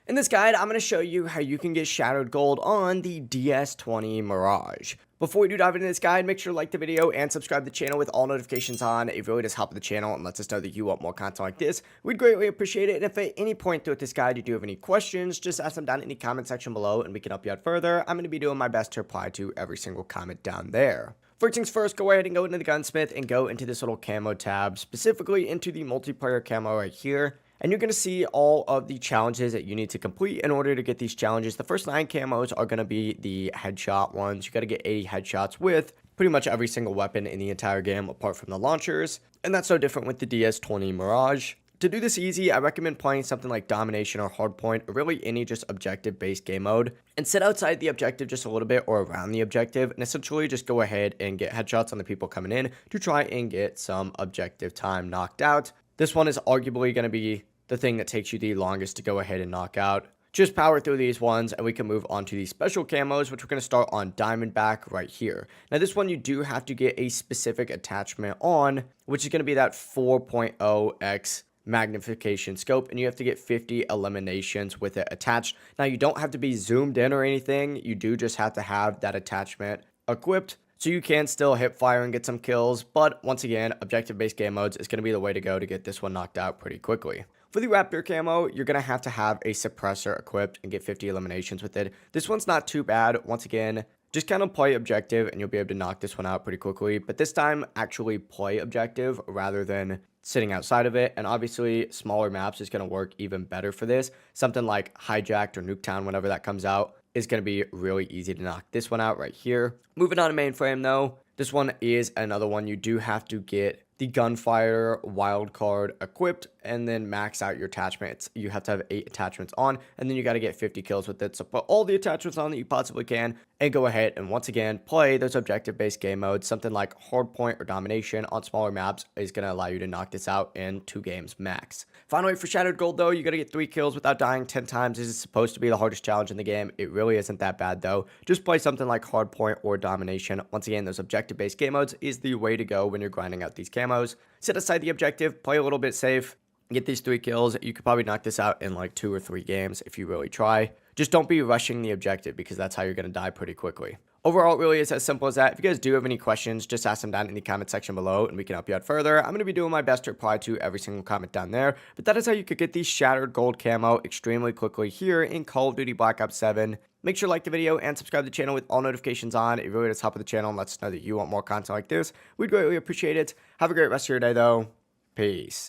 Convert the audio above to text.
In this guide, I'm going to show you how you can get Shattered Gold on the DS20 Mirage. Before we do dive into this guide, make sure to like the video and subscribe to the channel with all notifications on. It really does help the channel and lets us know that you want more content like this. We'd greatly appreciate it. And if at any point throughout this guide you do have any questions, just ask them down in the comment section below and we can help you out further. I'm going to be doing my best to reply to every single comment down there. First things first, go ahead and go into the gunsmith and go into this little camo tab, specifically into the multiplayer camo right here. And you're going to see all of the challenges that you need to complete in order to get these challenges. The first 9 camos are going to be the headshot ones. You got to get 80 headshots with pretty much every single weapon in the entire game apart from the launchers. And that's no different with the DS20 Mirage. To do this easy, I recommend playing something like Domination or Hardpoint, or really any just objective-based game mode, and sit outside the objective just a little bit or around the objective, and essentially just go ahead and get headshots on the people coming in to try and get some objective time knocked out. This one is arguably going to be the thing that takes you the longest to go ahead and knock out. Just power through these ones and we can move on to the special camos, which we're going to start on Diamondback right here. Now this one you do have to get a specific attachment on, which is going to be that 4.0x magnification scope, and you have to get 50 eliminations with it attached. Now you don't have to be zoomed in or anything, you do just have to have that attachment equipped. So you can still hip fire and get some kills, but once again, objective-based game modes is going to be the way to go to get this one knocked out pretty quickly. For the Raptor camo, you're going to have a suppressor equipped and get 50 eliminations with it. This one's not too bad. Once again, just kind of play objective and you'll be able to knock this one out pretty quickly. But this time, actually play objective rather than sitting outside of it. And obviously, smaller maps is going to work even better for this. Something like Hijacked or Nuketown, whenever that comes out, is going to be really easy to knock this one out right here. Moving on to mainframe though, this one is another one you do have to get the gunfighter wildcard equipped and then max out your attachments. You have to have 8 attachments on, and then you got to get 50 kills with it. So put all the attachments on that you possibly can and go ahead and once again play those objective-based game modes. Something like Hardpoint or Domination on smaller maps is going to allow you to knock this out in 2 games max. Finally, for Shattered Gold though, you got to get 3 kills without dying 10 times. This is supposed to be the hardest challenge in the game. It really isn't that bad though. Just play something like Hardpoint or Domination. Once again, those objective-based game modes is the way to go when you're grinding out these camos. Set aside the objective, play a little bit safe, get these 3 kills. You could probably knock this out in like 2 or 3 games if you really try. Just don't be rushing the objective because that's how you're going to die pretty quickly. Overall, it really is as simple as that. If you guys do have any questions, just ask them down in the comment section below and we can help you out further. I'm going to be doing my best to reply to every single comment down there. But that is how you could get the Shattered Gold camo extremely quickly here in Call of Duty Black Ops 7. Make sure to like the video and subscribe to the channel with all notifications on. It really does help with the channel and lets us know that you want more content like this. We'd greatly appreciate it. Have a great rest of your day though. Peace.